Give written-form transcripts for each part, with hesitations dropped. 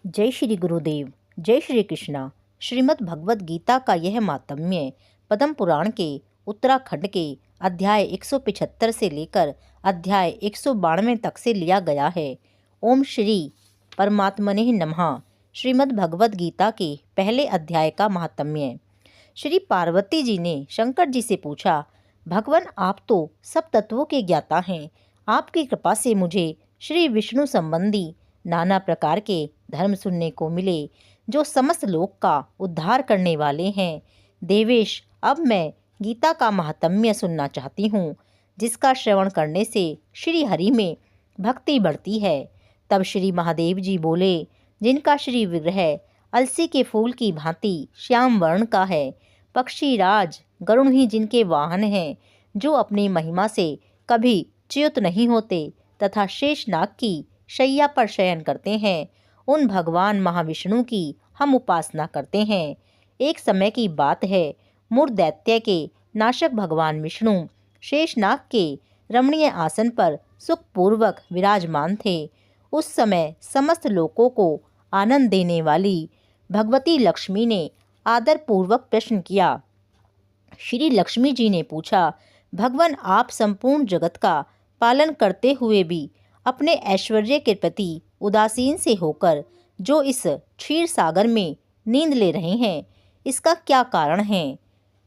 जय श्री गुरुदेव, जय श्री कृष्णा। श्रीमद् भगवद गीता का यह मातम्य पद्म पुराण के उत्तराखंड के अध्याय 175 से लेकर अध्याय 192 तक से लिया गया है। ओम श्री परमात्मने नमः। श्रीमद् भगवद गीता के पहले अध्याय का महात्म्य। श्री पार्वती जी ने शंकर जी से पूछा, भगवान आप तो सब तत्वों के ज्ञाता हैं, आपकी कृपा से मुझे श्री विष्णु संबंधी नाना प्रकार के धर्म सुनने को मिले जो समस्त लोक का उद्धार करने वाले हैं। देवेश, अब मैं गीता का महात्म्य सुनना चाहती हूँ, जिसका श्रवण करने से श्री हरि में भक्ति बढ़ती है। तब श्री महादेव जी बोले, जिनका श्री विग्रह अलसी के फूल की भांति श्याम वर्ण का है, पक्षी राज गरुण ही जिनके वाहन हैं, जो अपनी महिमा से कभी च्युत नहीं होते तथा शेषनाग की शैया पर शयन करते हैं, उन भगवान महाविष्णु की हम उपासना करते हैं। एक समय की बात है, मूर दैत्य के नाशक भगवान विष्णु शेषनाग के रमणीय आसन पर सुखपूर्वक विराजमान थे। उस समय समस्त लोकों को आनंद देने वाली भगवती लक्ष्मी ने आदरपूर्वक प्रश्न किया। श्री लक्ष्मी जी ने पूछा, भगवान आप संपूर्ण जगत का पालन करते हुए भी अपने ऐश्वर्य के प्रति उदासीन से होकर जो इस क्षीर सागर में नींद ले रहे हैं, इसका क्या कारण है?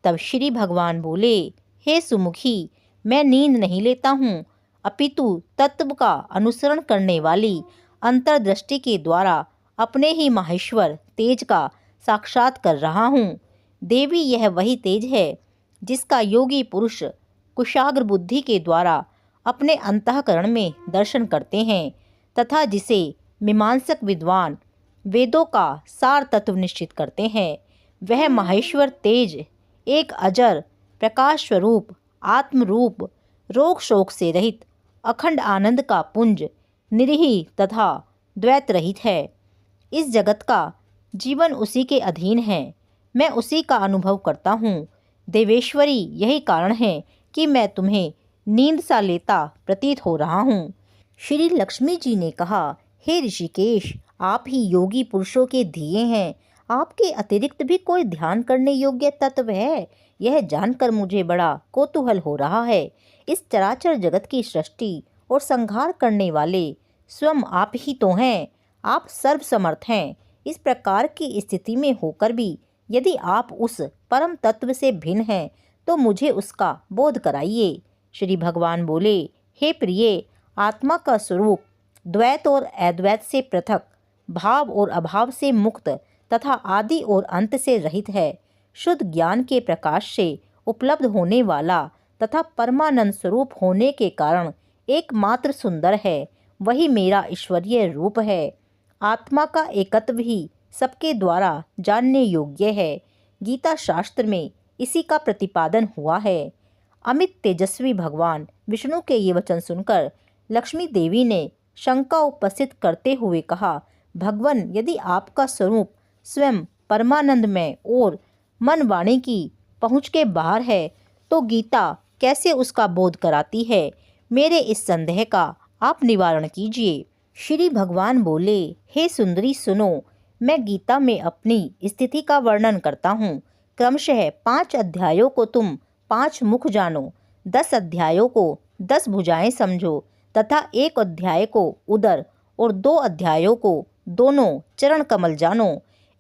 तब श्री भगवान बोले, हे सुमुखी, मैं नींद नहीं लेता हूँ, अपितु तत्व का अनुसरण करने वाली अंतर्दृष्टि के द्वारा अपने ही माहेश्वर तेज का साक्षात कर रहा हूँ। देवी, यह वही तेज है जिसका योगी पुरुष कुशाग्र बुद्धि के द्वारा अपने अंतःकरण में दर्शन करते हैं तथा जिसे मीमांसक विद्वान वेदों का सार तत्व निश्चित करते हैं। वह माहेश्वर तेज एक अजर प्रकाश स्वरूप आत्म रूप, रोग शोक से रहित अखंड आनंद का पुंज, निरीह तथा द्वैत रहित है। इस जगत का जीवन उसी के अधीन है, मैं उसी का अनुभव करता हूँ। देवेश्वरी, यही कारण है कि मैं तुम्हें नींद सा लेता प्रतीत हो रहा हूँ। श्री लक्ष्मी जी ने कहा, हे ऋषिकेश, आप ही योगी पुरुषों के धिये हैं, आपके अतिरिक्त भी कोई ध्यान करने योग्य तत्व है, यह जानकर मुझे बड़ा कौतूहल हो रहा है। इस चराचर जगत की सृष्टि और संहार करने वाले स्वयं आप ही तो हैं, आप सर्वसमर्थ हैं। इस प्रकार की स्थिति में होकर भी यदि आप उस परम तत्व से भिन्न हैं तो मुझे उसका बोध कराइए। श्री भगवान बोले, हे प्रिय, आत्मा का स्वरूप द्वैत और अद्वैत से पृथक, भाव और अभाव से मुक्त तथा आदि और अंत से रहित है। शुद्ध ज्ञान के प्रकाश से उपलब्ध होने वाला तथा परमानंद स्वरूप होने के कारण एकमात्र सुंदर है, वही मेरा ईश्वरीय रूप है। आत्मा का एकत्व ही सबके द्वारा जानने योग्य है। गीता शास्त्र में इसी का प्रतिपादन हुआ है। अमित तेजस्वी भगवान विष्णु के ये वचन सुनकर लक्ष्मी देवी ने शंका उपस्थित करते हुए कहा, भगवान, यदि आपका स्वरूप स्वयं परमानंदमय और मन वाणी की पहुँच के बाहर है तो गीता कैसे उसका बोध कराती है? मेरे इस संदेह का आप निवारण कीजिए। श्री भगवान बोले, हे सुंदरी सुनो, मैं गीता में अपनी स्थिति का वर्णन करता हूँ। क्रमशः 5 अध्यायों को तुम 5 मुख जानो, 10 अध्यायों को 10 भुजाएं समझो तथा 1 अध्याय को उदर और 2 अध्यायों को दोनों चरण कमल जानो।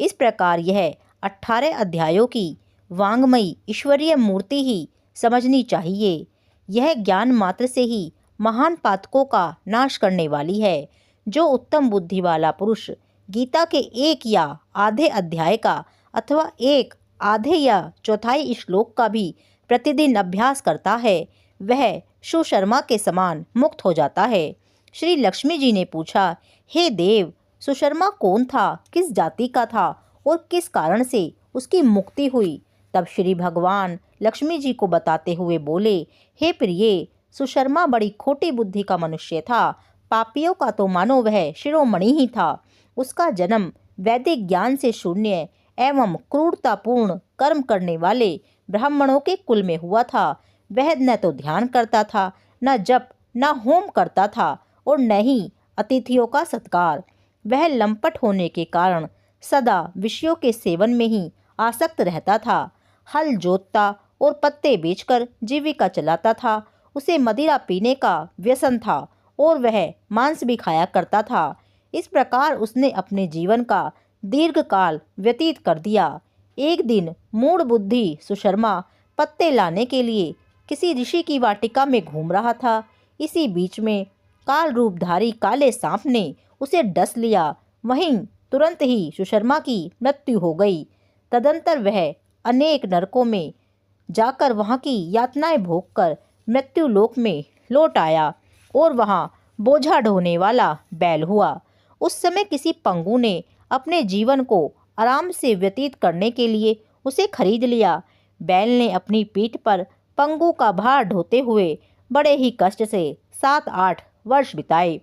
इस प्रकार यह 18 अध्यायों की वांगमयी ईश्वरीय मूर्ति ही समझनी चाहिए। यह ज्ञान मात्र से ही महान पातकों का नाश करने वाली है। जो उत्तम बुद्धि वाला पुरुष गीता के 1 या आधे अध्याय का अथवा 1 आधे या चौथाई श्लोक का भी प्रतिदिन अभ्यास करता है, वह सुशर्मा के समान मुक्त हो जाता है। श्री लक्ष्मी जी ने पूछा, हे देव, सुशर्मा कौन था, किस जाति का था और किस कारण से उसकी मुक्ति हुई? तब श्री भगवान लक्ष्मी जी को बताते हुए बोले, हे प्रिय, सुशर्मा बड़ी खोटी बुद्धि का मनुष्य था। पापियों का तो मानो वह शिरोमणि ही था। उसका जन्म वैदिक ज्ञान से शून्य एवं क्रूरतापूर्ण कर्म करने वाले ब्राह्मणों के कुल में हुआ था। वह न तो ध्यान करता था, न जप, न होम करता था और न ही अतिथियों का सत्कार। वह लंपट होने के कारण सदा विषयों के सेवन में ही आसक्त रहता था। हल जोतता और पत्ते बेचकर जीविका चलाता था। उसे मदिरा पीने का व्यसन था और वह मांस भी खाया करता था। इस प्रकार उसने अपने जीवन का दीर्घकाल व्यतीत कर दिया। एक दिन मूढ़ बुद्धि सुशर्मा पत्ते लाने के लिए किसी ऋषि की वाटिका में घूम रहा था। इसी बीच में काल रूपधारी काले सांप ने उसे डस लिया। वहीं तुरंत ही सुशर्मा की मृत्यु हो गई। तदंतर वह अनेक नरकों में जाकर वहाँ की यातनाएं भोगकर मृत्यु लोक में लौट आया और वहाँ बोझा ढोने वाला बैल हुआ। उस समय किसी पंगु ने अपने जीवन को आराम से व्यतीत करने के लिए उसे खरीद लिया। बैल ने अपनी पीठ पर पंगु का भार ढोते हुए बड़े ही कष्ट से 7-8 वर्ष बिताए।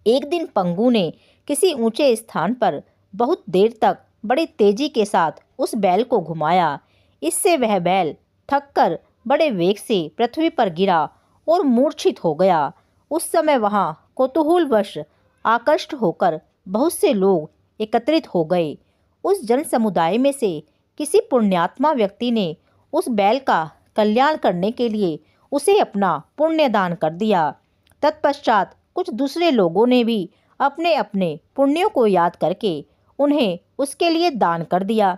एक दिन पंगु ने किसी ऊंचे स्थान पर बहुत देर तक बड़ी तेजी के साथ उस बैल को घुमाया। इससे वह बैल थककर बड़े वेग से पृथ्वी पर गिरा और मूर्छित हो गया। उस समय वहां कौतूहलवश आकृष्ट होकर बहुत से लोग एकत्रित हो गए। उस जन समुदाय में से किसी पुण्यात्मा व्यक्ति ने उस बैल का कल्याण करने के लिए उसे अपना पुण्य दान कर दिया। तत्पश्चात कुछ दूसरे लोगों ने भी अपने अपने पुण्यों को याद करके उन्हें उसके लिए दान कर दिया।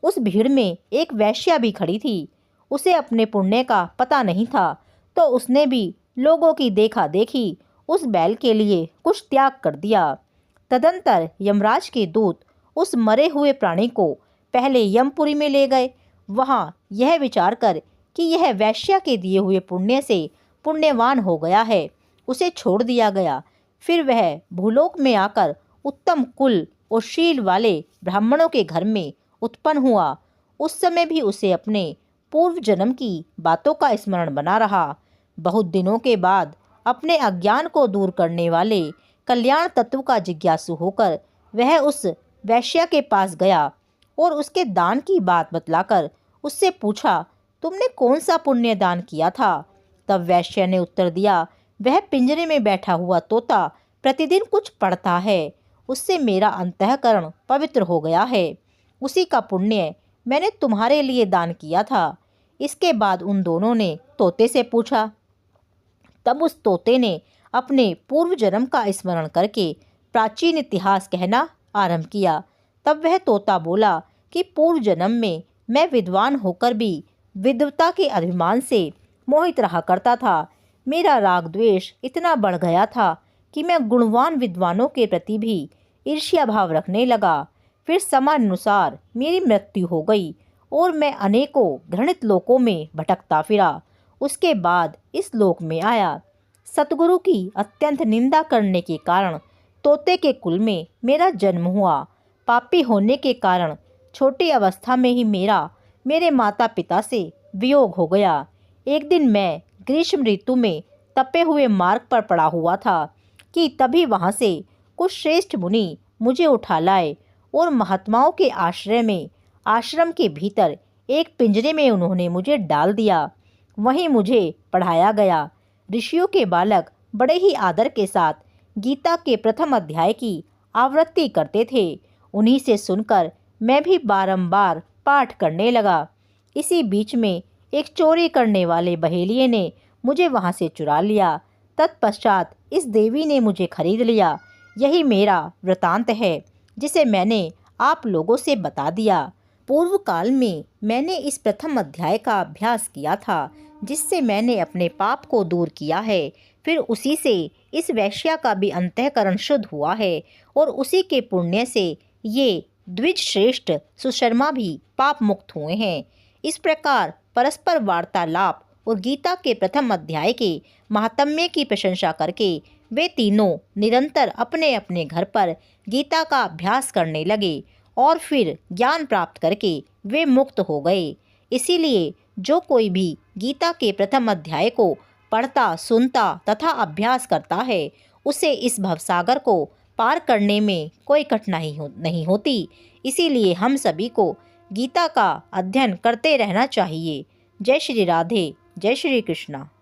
उस भीड़ में एक वैश्या भी खड़ी थी। उसे अपने पुण्य का पता नहीं था, तो उसने भी लोगों की देखा देखी उस बैल के लिए कुछ त्याग कर दिया। तदंतर यमराज के दूत उस मरे हुए प्राणी को पहले यमपुरी में ले गए। वहां यह विचार कर कि यह वैश्या के दिए हुए पुण्य से पुण्यवान हो गया है, उसे छोड़ दिया गया। फिर वह भूलोक में आकर उत्तम कुल और शील वाले ब्राह्मणों के घर में उत्पन्न हुआ। उस समय भी उसे अपने पूर्व जन्म की बातों का स्मरण बना रहा। बहुत दिनों के बाद अपने अज्ञान को दूर करने वाले कल्याण तत्व का जिज्ञासु होकर वह उस वैश्या के पास गया और उसके दान की बात बतलाकर उससे पूछा, तुमने कौन सा पुण्य दान किया था? तब वैश्या ने उत्तर दिया, वह पिंजरे में बैठा हुआ तोता प्रतिदिन कुछ पढ़ता है, उससे मेरा अंतःकरण पवित्र हो गया है। उसी का पुण्य मैंने तुम्हारे लिए दान किया था। इसके बाद उन दोनों ने तोते से पूछा। तब उस तोते ने अपने पूर्व जन्म का स्मरण करके प्राचीन इतिहास कहना आरंभ किया। तब वह तोता बोला कि पूर्व जन्म में मैं विद्वान होकर भी विद्वता के अभिमान से मोहित रहा करता था। मेरा राग द्वेष इतना बढ़ गया था कि मैं गुणवान विद्वानों के प्रति भी ईर्ष्या भाव रखने लगा। फिर समानुसार मेरी मृत्यु हो गई और मैं अनेकों घृणित लोकों में भटकता फिरा। उसके बाद इस लोक में आया। सतगुरु की अत्यंत निंदा करने के कारण तोते के कुल में मेरा जन्म हुआ। पापी होने के कारण छोटी अवस्था में ही मेरे माता पिता से वियोग हो गया। एक दिन मैं ग्रीष्म ऋतु में तपे हुए मार्ग पर पड़ा हुआ था कि तभी वहाँ से कुछ श्रेष्ठ मुनि मुझे उठा लाए और महात्माओं के आश्रय में आश्रम के भीतर एक पिंजरे में उन्होंने मुझे डाल दिया। वहीं मुझे पढ़ाया गया। ऋषियों के बालक बड़े ही आदर के साथ गीता के प्रथम अध्याय की आवृत्ति करते थे। उन्हीं से सुनकर मैं भी बारंबार पाठ करने लगा। इसी बीच में एक चोरी करने वाले बहेलिये ने मुझे वहां से चुरा लिया। तत्पश्चात इस देवी ने मुझे खरीद लिया। यही मेरा वृतांत है जिसे मैंने आप लोगों से बता दिया। पूर्व काल में मैंने इस प्रथम अध्याय का अभ्यास किया था, जिससे मैंने अपने पाप को दूर किया है। फिर उसी से इस वैश्या का भी अंतःकरण शुद्ध हुआ है और उसी के पुण्य से ये द्विज श्रेष्ठ सुशर्मा भी पाप मुक्त हुए हैं। इस प्रकार परस्पर वार्तालाप और गीता के प्रथम अध्याय के महात्म्य की प्रशंसा करके वे तीनों निरंतर अपने अपने घर पर गीता का अभ्यास करने लगे और फिर ज्ञान प्राप्त करके वे मुक्त हो गए। इसीलिए जो कोई भी गीता के प्रथम अध्याय को पढ़ता, सुनता तथा अभ्यास करता है, उसे इस भवसागर को पार करने में कोई कठिनाई नहीं होती। इसीलिए हम सभी को गीता का अध्ययन करते रहना चाहिए। जय श्री राधे, जय श्री कृष्णा।